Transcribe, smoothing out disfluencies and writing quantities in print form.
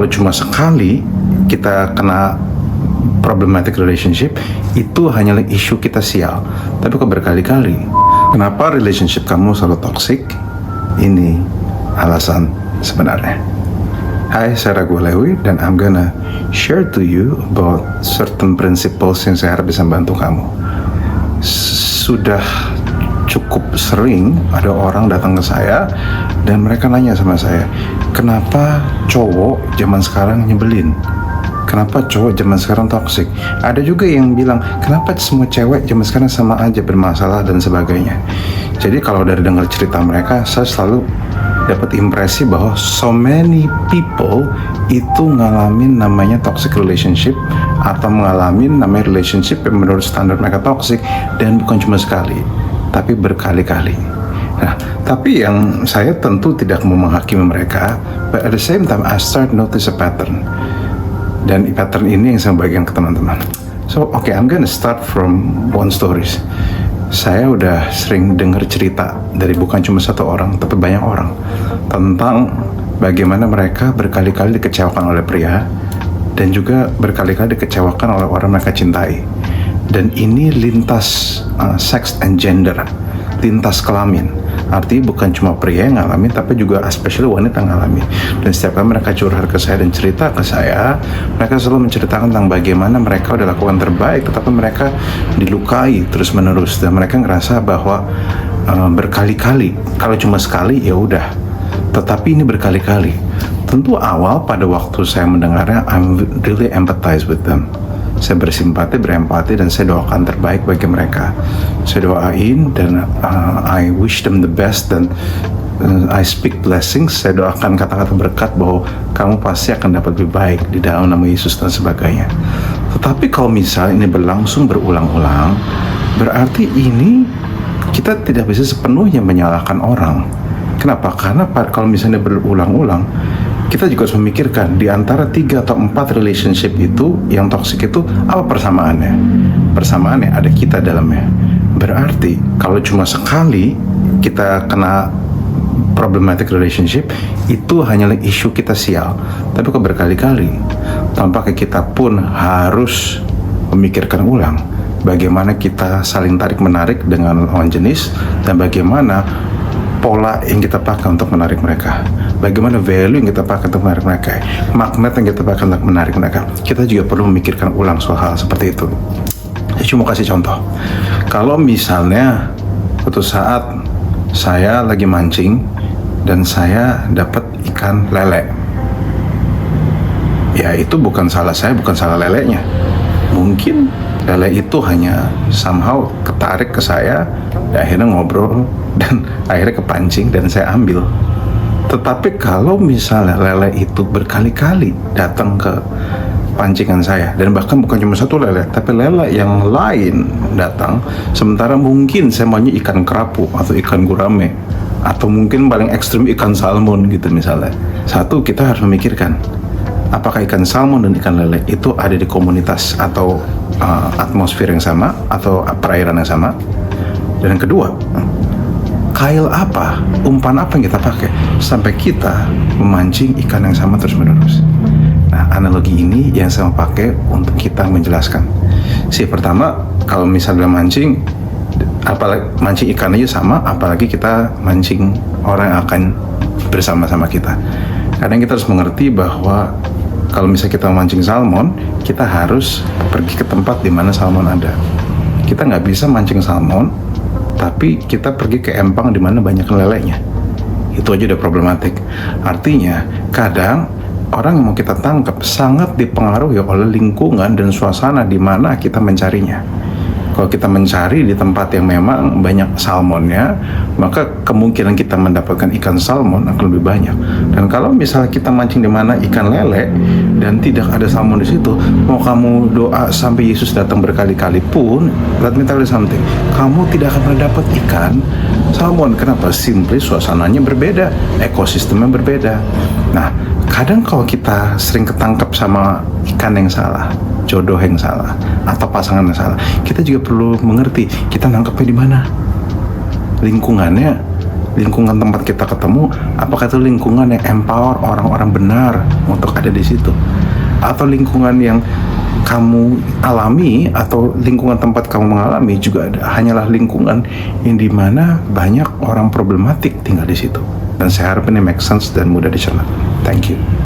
kalau cuma sekali kita kena problematic relationship, itu hanyalah isu kita sial. Tapi kalau berkali-kali, kenapa relationship kamu selalu toxic? Ini alasan sebenarnya. Hai, saya Ragu Lewi dan I'm gonna share to you about certain principles yang saya harap bisa membantu kamu. Sudah cukup sering ada orang datang ke saya dan mereka nanya sama saya, kenapa cowok zaman sekarang nyebelin? Kenapa cowok zaman sekarang toksik? Ada juga yang bilang, kenapa semua cewek zaman sekarang sama aja bermasalah dan sebagainya. Jadi kalau dari dengar cerita mereka, saya selalu dapat impresi bahwa so many people itu ngalamin namanya toxic relationship atau ngalamin namanya relationship yang menurut standar mereka toxic, dan bukan cuma sekali, tapi berkali-kali. Nah, tapi yang saya tentu tidak mau menghakimi mereka, but at the same time I start notice a pattern. Dan pattern ini yang saya bagikan ke teman-teman. So, okay, I'm gonna start from one stories. Saya udah sering dengar cerita dari bukan cuma satu orang, tapi banyak orang tentang bagaimana mereka berkali-kali dikecewakan oleh pria dan juga berkali-kali dikecewakan oleh orang mereka cintai. Dan ini lintas sex and gender, lintas kelamin. Artinya bukan cuma pria yang ngalamin, tapi juga especially wanita yang ngalamin. Dan setiap kali mereka curhat ke saya dan cerita ke saya, mereka selalu menceritakan tentang bagaimana mereka udah lakukan terbaik, tetapi mereka dilukai terus menerus. Dan mereka ngerasa bahwa berkali-kali, kalau cuma sekali ya udah, tetapi ini berkali-kali. Tentu awal pada waktu saya mendengarnya, I'm really empathize with them. Saya bersimpati, berempati, dan saya doakan terbaik bagi mereka. Saya doain dan I wish them the best, dan I speak blessings. Saya doakan kata-kata berkat bahwa kamu pasti akan dapat lebih baik di dalam nama Yesus dan sebagainya. Tetapi kalau misalnya ini berlangsung berulang-ulang, berarti ini kita tidak bisa sepenuhnya menyalahkan orang. Kenapa? Karena kalau misalnya berulang-ulang, kita juga harus memikirkan di antara 3 atau 4 relationship itu yang toksik itu apa persamaannya? Persamaannya ada kita dalamnya. Berarti kalau cuma sekali kita kena problematic relationship, itu hanyalah isu kita sial. Tapi kalau berkali-kali, tampaknya kita pun harus memikirkan ulang bagaimana kita saling tarik-menarik dengan lawan jenis, dan bagaimana pola yang kita pakai untuk menarik mereka, bagaimana value yang kita pakai untuk menarik mereka, magnet yang kita pakai untuk menarik mereka. Kita juga perlu memikirkan ulang soal hal seperti itu. Saya cuma kasih contoh. Kalau misalnya suatu saat saya lagi mancing dan saya dapat ikan lele, ya itu bukan salah saya, bukan salah lelenya. Mungkin lele itu hanya somehow ketarik ke saya, dan akhirnya ngobrol, dan akhirnya kepancing dan saya ambil. Tetapi kalau misalnya lele itu berkali-kali datang ke pancingan saya, dan bahkan bukan cuma satu lele, tapi lele yang lain datang, sementara mungkin saya maunya ikan kerapu atau ikan gurame, atau mungkin paling ekstrim ikan salmon gitu misalnya. Satu, kita harus memikirkan apakah ikan salmon dan ikan lele itu ada di komunitas atau atmosfer yang sama atau perairan yang sama. Dan yang kedua, kail apa, umpan apa yang kita pakai sampai kita memancing ikan yang sama terus menerus. Nah, analogi ini yang saya mau pakai untuk kita menjelaskan. Pertama, kalau misalnya mancing, apalagi mancing ikan aja sama, apalagi kita mancing orang yang akan bersama-sama kita. Kadang kita harus mengerti bahwa kalau misalnya kita mancing salmon, kita harus pergi ke tempat di mana salmon ada. Kita nggak bisa mancing salmon, tapi kita pergi ke empang di mana banyak lelenya. Itu aja udah problematik. Artinya, kadang orang yang mau kita tangkap sangat dipengaruhi oleh lingkungan dan suasana di mana kita mencarinya. Kalau kita mencari di tempat yang memang banyak salmonnya, maka kemungkinan kita mendapatkan ikan salmon akan lebih banyak. Dan kalau misalnya kita mancing di mana ikan lele dan tidak ada salmon di situ, mau kamu doa sampai Yesus datang berkali-kali pun, let me tell you something, kamu tidak akan pernah dapat ikan salmon. Kenapa? Simply suasananya berbeda, ekosistemnya berbeda. Nah, kadang kalau kita sering ketangkep sama ikan yang salah, jodoh yang salah, atau pasangan yang salah, kita juga perlu mengerti kita nangkepnya di mana, lingkungannya lingkungan tempat kita ketemu, apakah itu lingkungan yang empower orang-orang benar untuk ada di situ, atau lingkungan yang kamu alami atau lingkungan tempat kamu mengalami juga hanyalah lingkungan yang dimana banyak orang problematik tinggal di situ. Dan saya harap ini make sense dan mudah dicerna. Thank you.